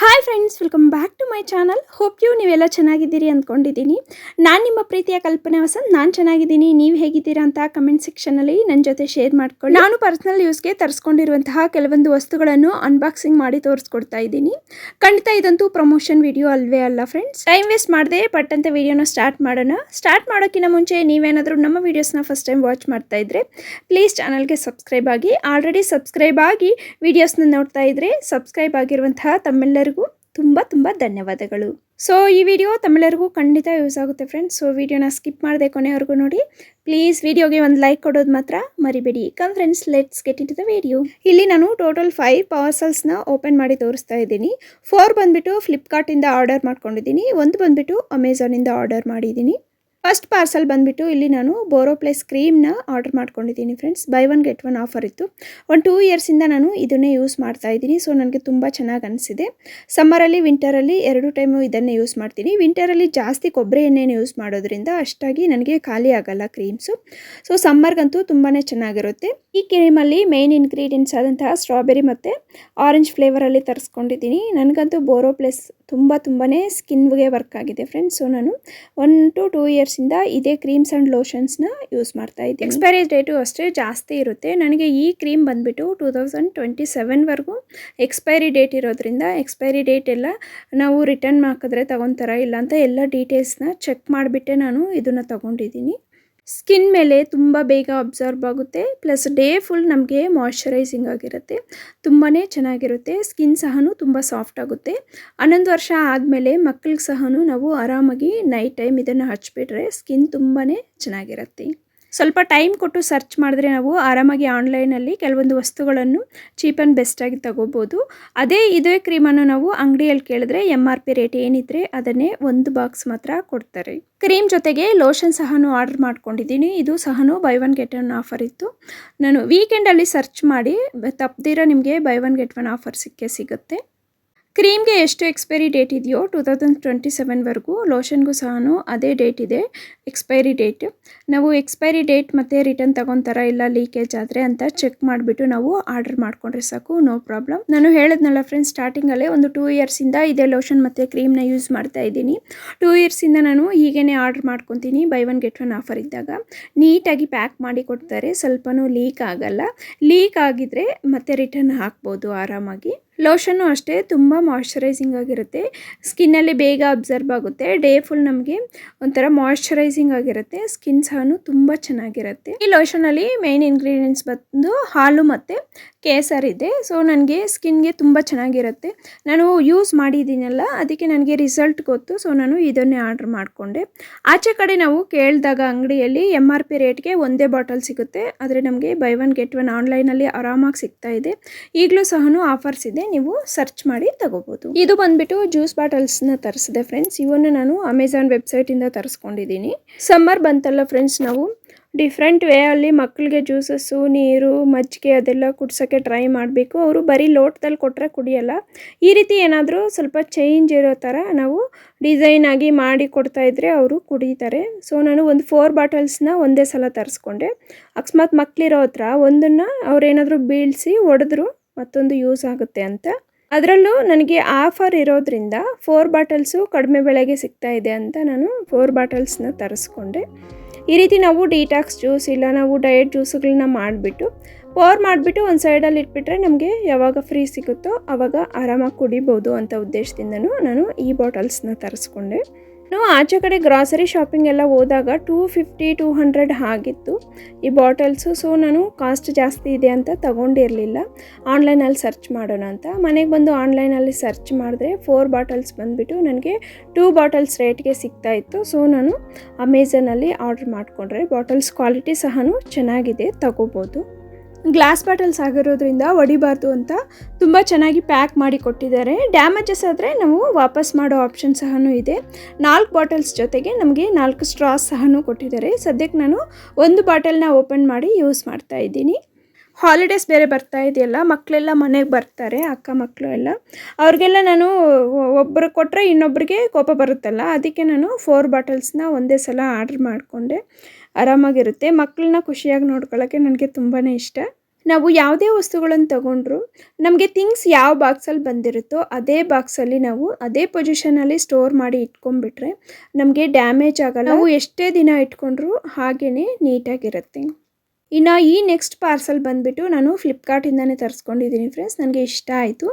Hi friends, welcome back to my channel. Hope ನೀವೆಲ್ಲ ಚೆನ್ನಾಗಿದ್ದೀರಿ ಅಂದ್ಕೊಂಡಿದ್ದೀನಿ. ನಾನು ನಿಮ್ಮ ಪ್ರೀತಿಯ ಕಲ್ಪನೆ ವಸಂತ್. ನಾನು ಚೆನ್ನಾಗಿದ್ದೀನಿ, ನೀವು ಹೇಗಿದ್ದೀರಾ ಅಂತ ಕಮೆಂಟ್ ಸೆಕ್ಷನಲ್ಲಿ ನನ್ನ ಜೊತೆ ಶೇರ್ ಮಾಡ್ಕೊಳ್ಳಿ. ನಾನು ಪರ್ಸನಲ್ ಯೂಸ್ಗೆ ತರಿಸ್ಕೊಂಡಿರುವಂತಹ ಕೆಲವೊಂದು ವಸ್ತುಗಳನ್ನು ಅನ್ಬಾಕ್ಸಿಂಗ್ ಮಾಡಿ ತೋರಿಸ್ಕೊಡ್ತಾ ಇದ್ದೀನಿ. ಖಂಡಿತ ಇದಂತೂ ಪ್ರಮೋಷನ್ ವಿಡಿಯೋ ಅಲ್ವೇ ಅಲ್ಲ ಫ್ರೆಂಡ್ಸ್. ಟೈಮ್ ವೇಸ್ಟ್ ಮಾಡದೆ ಪಟ್ ಅಂತ ವಿಡಿಯೋನ ಸ್ಟಾರ್ಟ್ ಮಾಡೋಣ. ಸ್ಟಾರ್ಟ್ ಮಾಡೋಕ್ಕಿಂತ ಮುಂಚೆ ನೀವೇನಾದರೂ ನಮ್ಮ ವೀಡಿಯೋಸ್ನ ಫಸ್ಟ್ ಟೈಮ್ ವಾಚ್ ಮಾಡ್ತಾ ಇದ್ರೆ ಪ್ಲೀಸ್ ಚಾನಲ್ಗೆ ಸಬ್ಸ್ಕ್ರೈಬ್ ಆಗಿ. ಆಲ್ರೆಡಿ ಸಬ್ಸ್ಕ್ರೈಬ್ ಆಗಿ ವಿಡಿಯೋಸ್ನ ನೋಡ್ತಾ ಇದ್ರೆ ಸಬ್ಸ್ಕ್ರೈಬ್ ಆಗಿರುವಂತಹ ತಮ್ಮೆಲ್ಲರಿಗೂ ತುಂಬ ಧನ್ಯವಾದಗಳು. ಸೊ ಈ ವಿಡಿಯೋ ತಮ್ಮೆಲ್ಲರಿಗೂ ಖಂಡಿತ ಯೂಸ್ ಆಗುತ್ತೆ ಫ್ರೆಂಡ್ಸ್. ಸೊ ವಿಡಿಯೋನ ಸ್ಕಿಪ್ ಮಾಡದೆ ಕೊನೆವರೆಗೂ ನೋಡಿ. ಪ್ಲೀಸ್ ವಿಡಿಯೋಗೆ ಒಂದು ಲೈಕ್ ಕೊಡೋದು ಮಾತ್ರ ಮರಿಬೇಡಿ. Come friends, let's get into the video. ಇಲ್ಲಿ ನಾನು ಟೋಟಲ್ 5 ಪಾರ್ಸಲ್ಸ್ನ ಓಪನ್ ಮಾಡಿ ತೋರಿಸ್ತಾ ಇದ್ದೀನಿ. 4 ಬಂದುಬಿಟ್ಟು ಫ್ಲಿಪ್ಕಾರ್ಟಿಂದ ಆರ್ಡರ್ ಮಾಡ್ಕೊಂಡಿದ್ದೀನಿ, 1 ಬಂದುಬಿಟ್ಟು ಅಮೆಝಾನಿಂದ ಆರ್ಡರ್ ಮಾಡಿದ್ದೀನಿ. ಫಸ್ಟ್ ಪಾರ್ಸಲ್ ಬಂದುಬಿಟ್ಟು ಇಲ್ಲಿ ನಾನು ಬೋರೋಪ್ಲಸ್ ಕ್ರೀಮ್ನ ಆರ್ಡರ್ ಮಾಡ್ಕೊಂಡಿದ್ದೀನಿ ಫ್ರೆಂಡ್ಸ್. ಬೈ 1 ಗೆಟ್ 1 ಆಫರ್ ಇತ್ತು. 2 ಇಯರ್ಸಿಂದ ನಾನು ಇದನ್ನೇ ಯೂಸ್ ಮಾಡ್ತಾ ಇದ್ದೀನಿ. ಸೊ ನನಗೆ ತುಂಬ ಚೆನ್ನಾಗಿ ಅನಿಸಿದೆ. ಸಮ್ಮರಲ್ಲಿ ವಿಂಟರಲ್ಲಿ 2 ಟೈಮು ಇದನ್ನೇ ಯೂಸ್ ಮಾಡ್ತೀನಿ. ವಿಂಟರಲ್ಲಿ ಜಾಸ್ತಿ ಕೊಬ್ಬರಿ ಎಣ್ಣೆನ ಯೂಸ್ ಮಾಡೋದ್ರಿಂದ ಅಷ್ಟಾಗಿ ನನಗೆ ಖಾಲಿ ಆಗಲ್ಲ ಕ್ರೀಮ್ಸು. ಸೊ ಸಮ್ಮರ್ಗಂತೂ ತುಂಬಾ ಚೆನ್ನಾಗಿರುತ್ತೆ. ಈ ಕ್ರೀಮಲ್ಲಿ ಮೇನ್ ಇಂಗ್ರೀಡಿಯೆಂಟ್ಸ್ ಆದಂತಹ ಸ್ಟ್ರಾಬೆರಿ ಮತ್ತು ಆರೆಂಜ್ ಫ್ಲೇವರಲ್ಲಿ ತರಿಸ್ಕೊಂಡಿದ್ದೀನಿ. ನನಗಂತೂ ಬೋರೋಪ್ಲಸ್ ತುಂಬಾ ಸ್ಕಿನ್ಗೆ ವರ್ಕ್ ಆಗಿದೆ ಫ್ರೆಂಡ್ಸ್. ಸೊ ನಾನು 1 to 2 ಇಯರ್ಸಿಂದ ಇದೇ ಕ್ರೀಮ್ಸ್ ಆ್ಯಂಡ್ ಲೋಷನ್ಸ್ನ ಯೂಸ್ ಮಾಡ್ತಾ ಇದ್ದೀನಿ. ಎಕ್ಸ್ಪೈರಿ ಡೇಟು ಅಷ್ಟೇ ಜಾಸ್ತಿ ಇರುತ್ತೆ. ನನಗೆ ಈ ಕ್ರೀಮ್ ಬಂದುಬಿಟ್ಟು 2027ವರೆಗೂ ಎಕ್ಸ್ಪೈರಿ ಡೇಟ್ ಇರೋದ್ರಿಂದ ಎಕ್ಸ್ಪೈರಿ ಡೇಟ್ ಎಲ್ಲ ನಾವು ರಿಟರ್ನ್ ಹಾಕಿದ್ರೆ ತಗೊತಾರ ಇಲ್ಲ ಅಂತ ಎಲ್ಲ ಡೀಟೇಲ್ಸ್ನ ಚೆಕ್ ಮಾಡಿಬಿಟ್ಟೆ ನಾನು ಇದನ್ನು ತಗೊಂಡಿದ್ದೀನಿ. ಸ್ಕಿನ್ ಮೇಲೆ ತುಂಬ ಬೇಗ ಅಬ್ಸರ್ವ್ ಆಗುತ್ತೆ, ಪ್ಲಸ್ ಡೇ ಫುಲ್ ನಮಗೆ ಮಾಯ್ಶ್ಚರೈಸಿಂಗ್ ಆಗಿರುತ್ತೆ, ತುಂಬಾ ಚೆನ್ನಾಗಿರುತ್ತೆ. ಸ್ಕಿನ್ ಸಹ ತುಂಬ ಸಾಫ್ಟ್ ಆಗುತ್ತೆ. 11 ವರ್ಷ ಆದಮೇಲೆ ಮಕ್ಕಳಿಗೆ ಸಹ ನಾವು ಆರಾಮಾಗಿ ನೈಟ್ ಟೈಮ್ ಇದನ್ನು ಹಚ್ಬಿಟ್ರೆ ಸ್ಕಿನ್ ತುಂಬಾ ಚೆನ್ನಾಗಿರುತ್ತೆ. ಸ್ವಲ್ಪ ಟೈಮ್ ಕೊಟ್ಟು ಸರ್ಚ್ ಮಾಡಿದ್ರೆ ನಾವು ಆರಾಮಾಗಿ ಆನ್ಲೈನಲ್ಲಿ ಕೆಲವೊಂದು ವಸ್ತುಗಳನ್ನು ಚೀಪ್ ಆ್ಯಂಡ್ ಬೆಸ್ಟಾಗಿ ತಗೋಬೋದು. ಇದೇ ಕ್ರೀಮನ್ನು ನಾವು ಅಂಗಡಿಯಲ್ಲಿ ಕೇಳಿದ್ರೆ MRP ರೇಟ್ ಏನಿದ್ರೆ ಅದನ್ನೇ 1 ಬಾಕ್ಸ್ ಮಾತ್ರ ಕೊಡ್ತಾರೆ. ಕ್ರೀಮ್ ಜೊತೆಗೆ ಲೋಷನ್ ಸಹ ಆರ್ಡರ್ ಮಾಡ್ಕೊಂಡಿದ್ದೀನಿ. ಇದು ಸಹ ಬೈ 1 ಗೆಟ್ 1 ಆಫರ್ ಇತ್ತು. ನಾನು ವೀಕೆಂಡಲ್ಲಿ ಸರ್ಚ್ ಮಾಡಿ ತಪ್ಪದಿರ ನಿಮಗೆ ಬೈ 1 ಗೆಟ್ 1 ಆಫರ್ ಸಿಗುತ್ತೆ. ಕ್ರೀಮ್ಗೆ ಎಷ್ಟು ಎಕ್ಸ್ಪೈರಿ ಡೇಟ್ ಇದೆಯೋ 2027ವರೆಗೂ ಲೋಷನ್ಗೂ ಸಹ ಅದೇ ಡೇಟ್ ಇದೆ ಎಕ್ಸ್ಪೈರಿ ಡೇಟ್. ನಾವು ಎಕ್ಸ್ಪೈರಿ ಡೇಟ್ ಮತ್ತು ರಿಟರ್ನ್ ತಗೊತಾರ ಇಲ್ಲ ಲೀಕೇಜ್ ಆದರೆ ಅಂತ ಚೆಕ್ ಮಾಡಿಬಿಟ್ಟು ನಾವು ಆರ್ಡರ್ ಮಾಡಿಕೊಂಡ್ರೆ ಸಾಕು, ನೋ ಪ್ರಾಬ್ಲಮ್. ನಾನು ಹೇಳಿದ್ನಲ್ಲ ಫ್ರೆಂಡ್ಸ್, ಸ್ಟಾರ್ಟಿಂಗಲ್ಲೇ 2 ಇಯರ್ಸಿಂದ ಇದೇ ಲೋಷನ್ ಮತ್ತು ಕ್ರೀಮ್ನ ಯೂಸ್ ಮಾಡ್ತಾ ಇದ್ದೀನಿ. 2 ಇಯರ್ಸಿಂದ ನಾನು ಹೀಗೇ ಆರ್ಡರ್ ಮಾಡ್ಕೊತೀನಿ. ಬೈ 1 ಗೆಟ್ 1 ಆಫರ್ ಇದ್ದಾಗ ನೀಟಾಗಿ ಪ್ಯಾಕ್ ಮಾಡಿ ಕೊಡ್ತಾರೆ, ಸ್ವಲ್ಪನೂ ಲೀಕ್ ಆಗಲ್ಲ. ಲೀಕ್ ಆಗಿದ್ರೆ ಮತ್ತೆ ರಿಟರ್ನ್ ಹಾಕ್ಬೋದು ಆರಾಮಾಗಿ. ಲೋಷನ್ನು ಅಷ್ಟೇ ತುಂಬ ಮಾಯ್ಶ್ಚರೈಸಿಂಗ್ ಆಗಿರುತ್ತೆ, ಸ್ಕಿನ್ನಲ್ಲಿ ಬೇಗ ಅಬ್ಸರ್ವ್ ಆಗುತ್ತೆ, ಡೇ ಫುಲ್ ನಮಗೆ ಒಂಥರ ಮಾಯ್ಶ್ಚರೈಸಿಂಗ್ ಆಗಿರುತ್ತೆ, ಸ್ಕಿನ್ ಸಹ ತುಂಬ ಚೆನ್ನಾಗಿರುತ್ತೆ. ಈ ಲೋಷನಲ್ಲಿ ಮೇನ್ ಇಂಗ್ರೀಡಿಯೆಂಟ್ಸ್ ಬಂದು ಹಾಲು ಮತ್ತು ಕೇಸರ್ ಇದೆ. ಸೊ ನನಗೆ ಸ್ಕಿನ್ಗೆ ತುಂಬ ಚೆನ್ನಾಗಿರುತ್ತೆ. ನಾನು ಯೂಸ್ ಮಾಡಿದ್ದೀನಲ್ಲ, ಅದಕ್ಕೆ ನನಗೆ ರಿಸಲ್ಟ್ ಗೊತ್ತು. ಸೊ ನಾನು ಇದನ್ನೇ ಆರ್ಡರ್ ಮಾಡಿಕೊಂಡೆ. ಆಚೆ ಕಡೆ ನಾವು ಕೇಳಿದಾಗ ಅಂಗಡಿಯಲ್ಲಿ MRP ರೇಟ್ಗೆ ಒಂದೇ ಬಾಟಲ್ ಸಿಗುತ್ತೆ, ಆದರೆ ನಮಗೆ ಬೈ 1 ಗೆಟ್ 1 ಆನ್ಲೈನಲ್ಲಿ ಆರಾಮಾಗಿ ಸಿಗ್ತಾ ಇದೆ. ಈಗಲೂ ಸಹ ಆಫರ್ಸ್ ಇದೆ, ನೀವು ಸರ್ಚ್ ಮಾಡಿ ತಗೋಬೋದು. ಇದು ಬಂದ್ಬಿಟ್ಟು ಜ್ಯೂಸ್ ಬಾಟಲ್ಸ್ನ ತರಿಸಿದೆ ಫ್ರೆಂಡ್ಸ್. ಇವನ್ನು ನಾನು ಅಮೆಝಾನ್ ವೆಬ್ಸೈಟಿಂದ ತರಿಸ್ಕೊಂಡಿದ್ದೀನಿ. ಸಮ್ಮರ್ ಬಂತಲ್ಲ ಫ್ರೆಂಡ್ಸ್, ನಾವು ಡಿಫ್ರೆಂಟ್ ವೇ ಅಲ್ಲಿ ಮಕ್ಕಳಿಗೆ ಜ್ಯೂಸಸ್ಸು, ನೀರು, ಮಜ್ಜಿಗೆ ಅದೆಲ್ಲ ಕುಡ್ಸೋಕ್ಕೆ ಟ್ರೈ ಮಾಡಬೇಕು. ಅವರು ಬರೀ ಲೋಟದಲ್ಲಿ ಕೊಟ್ಟರೆ ಕುಡಿಯಲ್ಲ. ಈ ರೀತಿ ಏನಾದರೂ ಸ್ವಲ್ಪ ಚೇಂಜ್ ಇರೋ ಥರ ನಾವು ಡಿಸೈನ್ ಆಗಿ ಮಾಡಿ ಕೊಡ್ತಾ ಇದ್ದರೆ ಅವರು ಕುಡಿತಾರೆ. ಸೊ ನಾನು ಒಂದು 4 ಬಾಟಲ್ಸ್ನ ಒಂದೇ ಸಲ ತರಿಸ್ಕೊಂಡೆ. ಅಕಸ್ಮಾತ್ ಮಕ್ಕಳಿರೋ ಹತ್ರ ಒಂದನ್ನು ಅವ್ರೇನಾದರೂ ಬೀಳಿಸಿ ಹೊಡೆದ್ರು ಮತ್ತೊಂದು ಯೂಸ್ ಆಗುತ್ತೆ ಅಂತ. ಅದರಲ್ಲೂ ನನಗೆ ಆಫರ್ ಇರೋದ್ರಿಂದ 4 ಬಾಟಲ್ಸು ಕಡಿಮೆ ಬೆಲೆಗೆ ಸಿಗ್ತಾ ಇದೆ ಅಂತ ನಾನು 4 ಬಾಟಲ್ಸ್ನ ತರಿಸ್ಕೊಂಡೆ. ಈ ರೀತಿ ನಾವು ಡಿಟಾಕ್ಸ್ ಜ್ಯೂಸ್ ಇಲ್ಲ ನಾವು ಡಯಟ್ ಜ್ಯೂಸ್ಗಳನ್ನ ಮಾಡಿಬಿಟ್ಟು ಮಾಡಿಬಿಟ್ಟು ಒಂದು ಸೈಡಲ್ಲಿ ಇಟ್ಬಿಟ್ರೆ ನಮಗೆ ಯಾವಾಗ ಫ್ರೀ ಸಿಗುತ್ತೋ ಆವಾಗ ಆರಾಮಾಗಿ ಕುಡಿಬೋದು ಅಂತ ಉದ್ದೇಶದಿಂದನೂ ನಾನು ಈ ಬಾಟಲ್ಸ್ನ ತರಿಸ್ಕೊಂಡೆ. ನಾನು ಆಚೆ ಕಡೆ ಗ್ರಾಸರಿ ಶಾಪಿಂಗ್ ಎಲ್ಲ ಹೋದಾಗ 250-200 ಆಗಿತ್ತು ಈ ಬಾಟಲ್ಸು. ಸೊ ನಾನು ಕಾಸ್ಟ್ ಜಾಸ್ತಿ ಇದೆ ಅಂತ ತಗೊಂಡಿರಲಿಲ್ಲ, ಆನ್ಲೈನಲ್ಲಿ ಸರ್ಚ್ ಮಾಡೋಣ ಅಂತ. ಮನೆಗೆ ಬಂದು ಆನ್ಲೈನಲ್ಲಿ ಸರ್ಚ್ ಮಾಡಿದ್ರೆ 4 ಬಾಟಲ್ಸ್ ಬಂದುಬಿಟ್ಟು ನನಗೆ 2 ಬಾಟಲ್ಸ್ ರೇಟ್ಗೆ ಸಿಗ್ತಾಯಿತ್ತು. ಸೊ ನಾನು ಅಮೆಝಾನಲ್ಲಿ ಆರ್ಡರ್ ಮಾಡಿಕೊಂಡ್ರೆ ಬಾಟಲ್ಸ್ ಕ್ವಾಲಿಟಿ ಸಹ ಚೆನ್ನಾಗಿದೆ, ತಗೋಬೋದು. ಗ್ಲಾಸ್ ಬಾಟಲ್ಸ್ ಆಗಿರೋದ್ರಿಂದ ಹೊಡಿಬಾರ್ದು ಅಂತ ತುಂಬ ಚೆನ್ನಾಗಿ ಪ್ಯಾಕ್ ಮಾಡಿ ಕೊಟ್ಟಿದ್ದಾರೆ. ಡ್ಯಾಮೇಜಸ್ ಆದರೆ ನಾವು ವಾಪಸ್ ಮಾಡೋ ಆಪ್ಷನ್ ಸಹ ಇದೆ. 4 ಬಾಟಲ್ಸ್ ಜೊತೆಗೆ ನಮಗೆ 4 ಸ್ಟ್ರಾಸ್ ಸಹ ಕೊಟ್ಟಿದ್ದಾರೆ. ಸದ್ಯಕ್ಕೆ ನಾನು 1 ಬಾಟಲ್ನ ಓಪನ್ ಮಾಡಿ ಯೂಸ್ ಮಾಡ್ತಾ ಇದ್ದೀನಿ. ಹಾಲಿಡೇಸ್ ಬೇರೆ ಬರ್ತಾ ಇದೆಯಲ್ಲ, ಮಕ್ಕಳೆಲ್ಲ ಮನೆಗೆ ಬರ್ತಾರೆ, ಅಕ್ಕ ಮಕ್ಕಳು ಎಲ್ಲ, ಅವ್ರಿಗೆಲ್ಲ ನಾನು ಒಬ್ಬರು ಕೊಟ್ಟರೆ ಇನ್ನೊಬ್ಬರಿಗೆ ಕೋಪ ಬರುತ್ತಲ್ಲ, ಅದಕ್ಕೆ ನಾನು 4 ಬಾಟಲ್ಸ್ನ ಒಂದೇ ಸಲ ಆರ್ಡ್ರ್ ಮಾಡಿಕೊಂಡೆ. ಆರಾಮಾಗಿರುತ್ತೆ. ಮಕ್ಕಳನ್ನ ಖುಷಿಯಾಗಿ ನೋಡ್ಕೊಳ್ಳೋಕ್ಕೆ ನನಗೆ ತುಂಬಾ ಇಷ್ಟ. ನಾವು ಯಾವುದೇ ವಸ್ತುಗಳನ್ನು ತಗೊಂಡ್ರು ನಮಗೆ ಥಿಂಗ್ಸ್ ಯಾವ ಬಾಕ್ಸಲ್ಲಿ ಬಂದಿರುತ್ತೋ ಅದೇ ಬಾಕ್ಸಲ್ಲಿ ನಾವು ಅದೇ ಪೊಸಿಷನಲ್ಲಿ ಸ್ಟೋರ್ ಮಾಡಿ ಇಟ್ಕೊಂಡ್ಬಿಟ್ರೆ ನಮಗೆ ಡ್ಯಾಮೇಜ್ ಆಗಲ್ಲ. ನಾವು ಎಷ್ಟೇ ದಿನ ಇಟ್ಕೊಂಡ್ರು ಹಾಗೇ ನೀಟಾಗಿರುತ್ತೆ. ಇನ್ನು ಈ ನೆಕ್ಸ್ಟ್ ಪಾರ್ಸಲ್ ಬಂದುಬಿಟ್ಟು ನಾನು ಫ್ಲಿಪ್ಕಾರ್ಟಿಂದನೇ ತರಿಸ್ಕೊಂಡಿದ್ದೀನಿ ಫ್ರೆಂಡ್ಸ್. ನನಗೆ ಇಷ್ಟ ಆಯಿತು.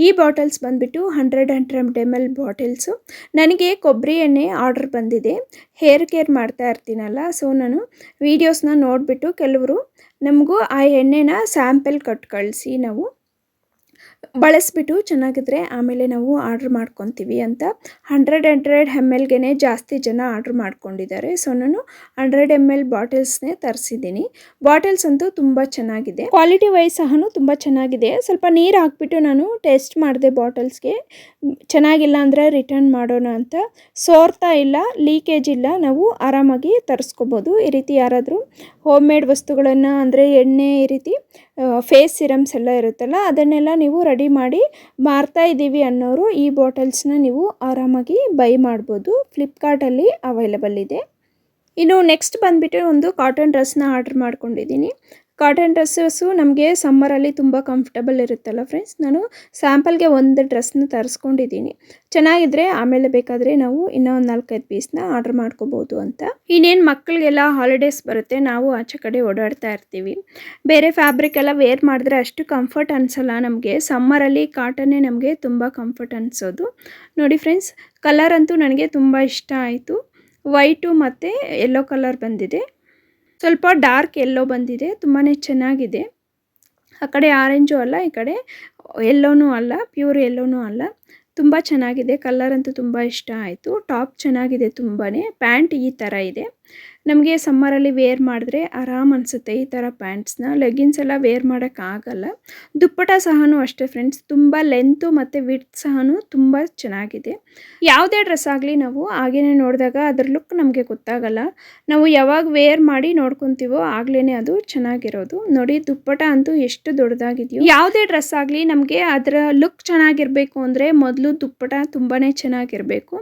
ಈ ಬಾಟಲ್ಸ್ ಬಂದುಬಿಟ್ಟು 100 ml ಬಾಟಲ್ಸು. ನನಗೆ ಕೊಬ್ಬರಿ ಎಣ್ಣೆ ಆರ್ಡರ್ ಬಂದಿದೆ. ಹೇರ್ ಕೇರ್ ಮಾಡ್ತಾ ಇರ್ತೀನಲ್ಲ, ಸೊ ನಾನು ವೀಡಿಯೋಸ್ನ ನೋಡಿಬಿಟ್ಟು ಕೆಲವರು ನಮಗೂ ಆ ಎಣ್ಣೆನ ಸ್ಯಾಂಪಲ್ ಕೊಟ್ಟು ಕಳಿಸಿ ನಾವು ಬಳಸಿಬಿಟ್ಟು ಚೆನ್ನಾಗಿದ್ರೆ ಆಮೇಲೆ ನಾವು ಆರ್ಡ್ರ್ ಮಾಡ್ಕೊತೀವಿ ಅಂತ 100 mlಗೆ ಜಾಸ್ತಿ ಜನ ಆರ್ಡ್ರ್ ಮಾಡ್ಕೊಂಡಿದ್ದಾರೆ. ಸೊ ನಾನು 100 ml ಬಾಟಲ್ಸ್ನೇ ತರಿಸಿದ್ದೀನಿ. ಬಾಟಲ್ಸ್ ಅಂತೂ ತುಂಬ ಚೆನ್ನಾಗಿದೆ, ಕ್ವಾಲಿಟಿ ವೈಸ್ ಸಹ ತುಂಬ ಚೆನ್ನಾಗಿದೆ. ಸ್ವಲ್ಪ ನೀರು ಹಾಕ್ಬಿಟ್ಟು ನಾನು ಟೆಸ್ಟ್ ಮಾಡಿದೆ ಬಾಟಲ್ಸ್ಗೆ. ಚೆನ್ನಾಗಿಲ್ಲ ಅಂದರೆ ರಿಟರ್ನ್ ಮಾಡೋಣ ಅಂತ. ಸೋರ್ತಾ ಇಲ್ಲ, ಲೀಕೇಜ್ ಇಲ್ಲ, ನಾವು ಆರಾಮಾಗಿ ತರಿಸ್ಕೋಬೋದು. ಈ ರೀತಿ ಯಾರಾದರೂ ಹೋಮ್ ಮೇಡ್ ವಸ್ತುಗಳನ್ನು ಅಂದರೆ ಎಣ್ಣೆ, ಈ ರೀತಿ ಫೇಸ್ ಸಿರಮ್ಸ್ ಎಲ್ಲ ಇರುತ್ತಲ್ಲ, ಅದನ್ನೆಲ್ಲ ನೀವು ರೆಡಿ ಮಾಡಿ ಮಾರ್ತಾ ಇದ್ದೀವಿ ಅನ್ನೋರು ಈ ಬಾಟಲ್ಸ್ನ ನೀವು ಆರಾಮಾಗಿ ಬೈ ಮಾಡ್ಬೋದು. ಫ್ಲಿಪ್ಕಾರ್ಟಲ್ಲಿ ಅವೈಲೇಬಲ್ ಇದೆ. ಇನ್ನು ನೆಕ್ಸ್ಟ್ ಬಂದುಬಿಟ್ಟು ಒಂದು ಕಾಟನ್ ಡ್ರೆಸ್ನ ಆರ್ಡ್ರ್ ಮಾಡ್ಕೊಂಡಿದ್ದೀನಿ. ಕಾಟನ್ ಡ್ರೆಸ್ಸಸ್ಸು ನಮಗೆ ಸಮ್ಮರಲ್ಲಿ ತುಂಬ ಕಂಫರ್ಟಬಲ್ ಇರುತ್ತಲ್ಲ ಫ್ರೆಂಡ್ಸ್. ನಾನು ಸ್ಯಾಂಪಲ್ಗೆ ಒಂದು ಡ್ರೆಸ್ನ ತರಿಸ್ಕೊಂಡಿದ್ದೀನಿ. ಚೆನ್ನಾಗಿದ್ದರೆ ಆಮೇಲೆ ಬೇಕಾದರೆ ನಾವು ಇನ್ನೂ ಒಂದು 4-5 ಪೀಸ್ನ ಆರ್ಡ್ರ್ ಮಾಡ್ಕೋಬೋದು ಅಂತ. ಇನ್ನೇನು ಮಕ್ಕಳಿಗೆಲ್ಲ ಹಾಲಿಡೇಸ್ ಬರುತ್ತೆ, ನಾವು ಆಚೆ ಕಡೆ ಓಡಾಡ್ತಾ ಇರ್ತೀವಿ. ಬೇರೆ ಫ್ಯಾಬ್ರಿಕ್ ಎಲ್ಲ ವೇರ್ ಮಾಡಿದ್ರೆ ಅಷ್ಟು ಕಂಫರ್ಟ್ ಅನಿಸಲ್ಲ ನಮಗೆ. ಸಮ್ಮರಲ್ಲಿ ಕಾಟನ್ನೇ ನಮಗೆ ತುಂಬ ಕಂಫರ್ಟ್ ಅನಿಸೋದು. ನೋಡಿ ಫ್ರೆಂಡ್ಸ್, ಕಲರ್ ಅಂತೂ ನನಗೆ ತುಂಬ ಇಷ್ಟ ಆಯಿತು. ವೈಟು ಮತ್ತು ಯೆಲ್ಲೋ ಕಲರ್ ಬಂದಿದೆ, ಸ್ವಲ್ಪ ಡಾರ್ಕ್ ಯೆಲ್ಲೋ ಬಂದಿದೆ, ತುಂಬಾ ಚೆನ್ನಾಗಿದೆ. ಆ ಕಡೆ ಆರೆಂಜು ಅಲ್ಲ, ಈ ಕಡೆ ಯೆಲ್ಲೋನೂ ಅಲ್ಲ, ಪ್ಯೂರ್ ಯೆಲ್ಲೋನೂ ಅಲ್ಲ. ತುಂಬ ಚೆನ್ನಾಗಿದೆ. ಕಲರ್ ಅಂತೂ ತುಂಬ ಇಷ್ಟ ಆಯಿತು. ಟಾಪ್ ಚೆನ್ನಾಗಿದೆ ತುಂಬಾ. ಪ್ಯಾಂಟ್ ಈ ಥರ ಇದೆ. ನಮಗೆ ಸಮ್ಮರಲ್ಲಿ ವೇರ್ ಮಾಡಿದ್ರೆ ಆರಾಮ್ ಅನಿಸುತ್ತೆ ಈ ಥರ ಪ್ಯಾಂಟ್ಸ್ನ. ಲೆಗ್ಗಿನ್ಸ್ ಎಲ್ಲ ವೇರ್ ಮಾಡೋಕ್ಕಾಗಲ್ಲ. ದುಪ್ಪಟ ಸಹ ಅಷ್ಟೇ ಫ್ರೆಂಡ್ಸ್, ತುಂಬ ಲೆಂತು ಮತ್ತು ವಿಡ್ತ್ ಸಹ ತುಂಬ ಚೆನ್ನಾಗಿದೆ. ಯಾವುದೇ ಡ್ರೆಸ್ ಆಗಲಿ ನಾವು ಹಾಗೇ ನೋಡಿದಾಗ ಅದ್ರ ಲುಕ್ ನಮಗೆ ಗೊತ್ತಾಗಲ್ಲ. ನಾವು ಯಾವಾಗ ವೇರ್ ಮಾಡಿ ನೋಡ್ಕೊತೀವೋ ಆಗಲೇ ಅದು ಚೆನ್ನಾಗಿರೋದು. ನೋಡಿ, ದುಪ್ಪಟ ಅಂತೂ ಎಷ್ಟು ದೊಡ್ಡದಾಗಿದೆಯೋ. ಯಾವುದೇ ಡ್ರೆಸ್ ಆಗಲಿ ನಮಗೆ ಅದರ ಲುಕ್ ಚೆನ್ನಾಗಿರಬೇಕು ಅಂದರೆ ಮೊದಲು ದುಪ್ಪಟ ತುಂಬಾ ಚೆನ್ನಾಗಿರಬೇಕು.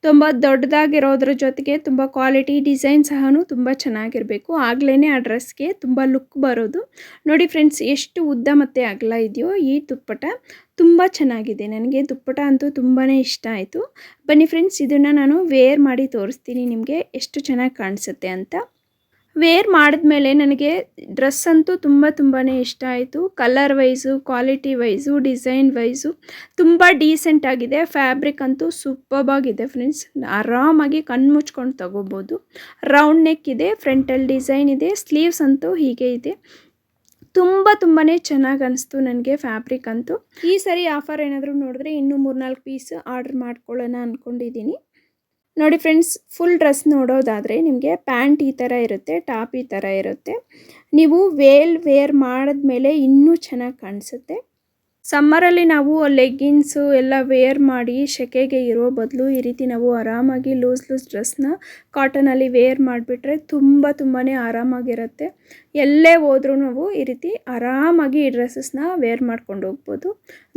ತುಂಬ ದೊಡ್ಡದಾಗಿರೋದ್ರ ಜೊತೆಗೆ ತುಂಬ ಕ್ವಾಲಿಟಿ ಡಿಸೈನ್ ಸಹ ತುಂಬ ಚೆನ್ನಾಗಿರಬೇಕು. ಆಗಲೇ ಆ ಡ್ರೆಸ್ಗೆ ತುಂಬ ಲುಕ್ ಬರೋದು. ನೋಡಿ ಫ್ರೆಂಡ್ಸ್, ಎಷ್ಟು ಉದ್ದ ಮತ್ತು ಅಗಲ ಇದೆಯೋ ಈ ದುಪ್ಪಟ. ತುಂಬ ಚೆನ್ನಾಗಿದೆ. ನನಗೆ ದುಪ್ಪಟ ಅಂತೂ ತುಂಬಾ ಇಷ್ಟ ಆಯಿತು. ಬನ್ನಿ ಫ್ರೆಂಡ್ಸ್, ಇದನ್ನು ನಾನು ವೇರ್ ಮಾಡಿ ತೋರಿಸ್ತೀನಿ ನಿಮಗೆ ಎಷ್ಟು ಚೆನ್ನಾಗಿ ಕಾಣಿಸುತ್ತೆ ಅಂತ. ವೇರ್ ಮಾಡಿದ್ಮೇಲೆ ನನಗೆ ಡ್ರೆಸ್ ಅಂತೂ ತುಂಬಾ ಇಷ್ಟ ಆಯಿತು. Colour wise, quality wise, design wise ತುಂಬ ಡೀಸೆಂಟ್ ಆಗಿದೆ. ಫ್ಯಾಬ್ರಿಕ್ ಅಂತೂ ಸೂಪರ್ಬ್ ಆಗಿದೆ ಫ್ರೆಂಡ್ಸ್. ಆರಾಮಾಗಿ ಕಣ್ಣು ಮುಚ್ಕೊಂಡು ತಗೋಬೋದು. ರೌಂಡ್ ನೆಕ್ ಇದೆ, ಫ್ರಂಟಲ್ಲಿ ಡಿಸೈನ್ ಇದೆ, ಸ್ಲೀವ್ಸ್ ಅಂತೂ ಹೀಗೆ ಇದೆ. ತುಂಬಾ ಚೆನ್ನಾಗಿ ಅನಿಸ್ತು ನನಗೆ ಫ್ಯಾಬ್ರಿಕ್ ಅಂತೂ. ಈ ಸರಿ ಆಫರ್ ಏನಾದರೂ ನೋಡಿದ್ರೆ ಇನ್ನೂ 3-4 ಪೀಸ್ ಆರ್ಡ್ರ್ ಮಾಡ್ಕೊಳ್ಳೋಣ ಅಂದ್ಕೊಂಡಿದ್ದೀನಿ. ನೋಡಿ ಫ್ರೆಂಡ್ಸ್, ಫುಲ್ ಡ್ರೆಸ್ ನೋಡೋದಾದರೆ ನಿಮಗೆ ಪ್ಯಾಂಟ್ ಈ ಥರ ಇರುತ್ತೆ, ಟಾಪ್ ಈ ಥರ ಇರುತ್ತೆ. ನೀವು ವೇರ್ ಮಾಡಿದ್ಮೇಲೆ ಇನ್ನೂ ಚೆನ್ನಾಗಿ ಕಾಣಿಸುತ್ತೆ. ಸಮ್ಮರಲ್ಲಿ ನಾವು ಲೆಗ್ಗಿನ್ಸು ಎಲ್ಲ ವೇರ್ ಮಾಡಿ ಸೆಕೆಗೆ ಇರೋ ಬದಲು ಈ ರೀತಿ ನಾವು ಆರಾಮಾಗಿ ಲೂಸ್ ಡ್ರೆಸ್ನ ಕಾಟನಲ್ಲಿ ವೇರ್ ಮಾಡಿಬಿಟ್ರೆ ತುಂಬಾ ಆರಾಮಾಗಿರುತ್ತೆ. ಎಲ್ಲೇ ಹೋದ್ರೂ ನಾವು ಈ ರೀತಿ ಆರಾಮಾಗಿ ಈ ಡ್ರೆಸ್ಸಸ್ನ ವೇರ್ ಮಾಡ್ಕೊಂಡು ಹೋಗ್ಬೋದು.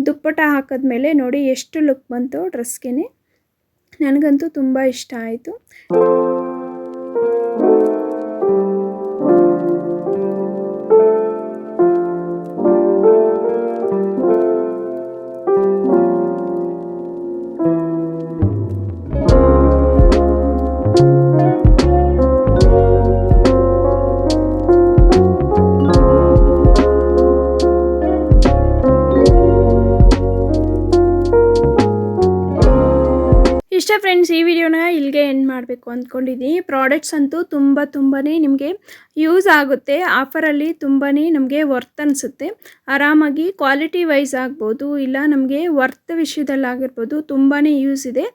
ದುಪ್ಪಟ ಹಾಕಿದ್ಮೇಲೆ ನೋಡಿ ಎಷ್ಟು ಲುಕ್ ಬಂತು ಡ್ರೆಸ್ಗೆ. ನನಗಂತೂ ತುಂಬ ಇಷ್ಟ ಆಯಿತು. ಇಷ್ಟ ಫ್ರೆಂಡ್ಸ್, ಈ ವಿಡಿಯೋನ ಇಲ್ಲಿಗೆ ಎಂಡ್ ಮಾಡಬೇಕು ಅಂದ್ಕೊಂಡಿದ್ದೀನಿ. ಪ್ರಾಡಕ್ಟ್ಸ್ ಅಂತೂ ತುಂಬಾ ನಿಮಗೆ ಯೂಸ್ ಆಗುತ್ತೆ. ಆಫರಲ್ಲಿ ತುಂಬಾ ನಮಗೆ ವರ್ತ್ ಅನಿಸುತ್ತೆ. ಆರಾಮಾಗಿ ಕ್ವಾಲಿಟಿ ವೈಸ್ ಆಗ್ಬೋದು, ಇಲ್ಲ ನಮಗೆ ವರ್ತ್ ವಿಷಯದಲ್ಲಾಗಿರ್ಬೋದು, ತುಂಬಾ ಯೂಸ್ ಇದೆ.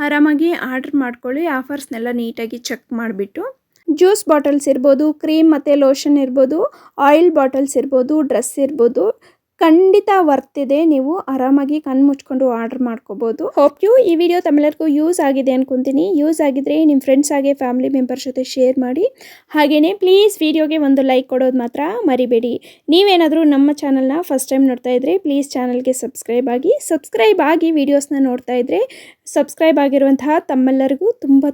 ಆರಾಮಾಗಿ ಆರ್ಡ್ರ್ ಮಾಡ್ಕೊಳ್ಳಿ. ಆಫರ್ಸ್ನೆಲ್ಲ ನೀಟಾಗಿ ಚೆಕ್ ಮಾಡಿಬಿಟ್ಟು. ಜ್ಯೂಸ್ ಬಾಟಲ್ಸ್ ಇರ್ಬೋದು, ಕ್ರೀಮ್ ಮತ್ತು ಲೋಷನ್ ಇರ್ಬೋದು, ಆಯಿಲ್ ಬಾಟಲ್ಸ್ ಇರ್ಬೋದು, ಡ್ರೆಸ್ ಇರ್ಬೋದು, ಖಂಡಿತ ವರ್ತ್ ಇದೆ. ನೀವು ಆರಾಮಾಗಿ ಕಣ್ಣು ಮುಚ್ಕೊಂಡು ಆರ್ಡರ್ ಮಾಡ್ಕೋಬೋದು. ಹೋಪ್ ಯು ಈ ವಿಡಿಯೋ ತಮ್ಮೆಲ್ಲರಿಗೂ ಯೂಸ್ ಆಗಿದೆ ಅನ್ಕೊತೀನಿ. ಯೂಸ್ ಆಗಿದ್ರೆ ನಿಮ್ಮ ಫ್ರೆಂಡ್ಸ್ ಹಾಗೆ ಫ್ಯಾಮಿಲಿ ಮೆಂಬರ್ಸ್ ಜೊತೆ ಶೇರ್ ಮಾಡಿ. ಹಾಗೆಯೇ ಪ್ಲೀಸ್ ವಿಡಿಯೋಗೆ ಒಂದು ಲೈಕ್ ಕೊಡೋದು ಮಾತ್ರ ಮರಿಬೇಡಿ. ನೀವೇನಾದರೂ ನಮ್ಮ ಚಾನಲ್ನ ಫಸ್ಟ್ ಟೈಮ್ ನೋಡ್ತಾ ಇದ್ರೆ ಪ್ಲೀಸ್ ಚಾನಲ್ಗೆ ಸಬ್ಸ್ಕ್ರೈಬ್ ಆಗಿ ವಿಡಿಯೋಸ್ನ ನೋಡ್ತಾ ಇದ್ರೆ ಸಬ್ಸ್ಕ್ರೈಬ್ ಆಗಿರುವಂತಹ ತಮ್ಮೆಲ್ಲರಿಗೂ ತುಂಬಾ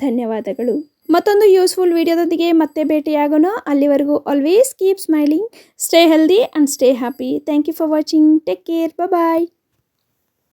ಧನ್ಯವಾದಗಳು. ಮತ್ತೊಂದು ಯೂಸ್ಫುಲ್ ವಿಡಿಯೋದೊಂದಿಗೆ ಮತ್ತೆ ಭೇಟಿಯಾಗೋಣ. ಅಲ್ಲಿವರೆಗೂ always keep smiling, stay healthy and stay happy. Thank you for watching. Take care. Bye.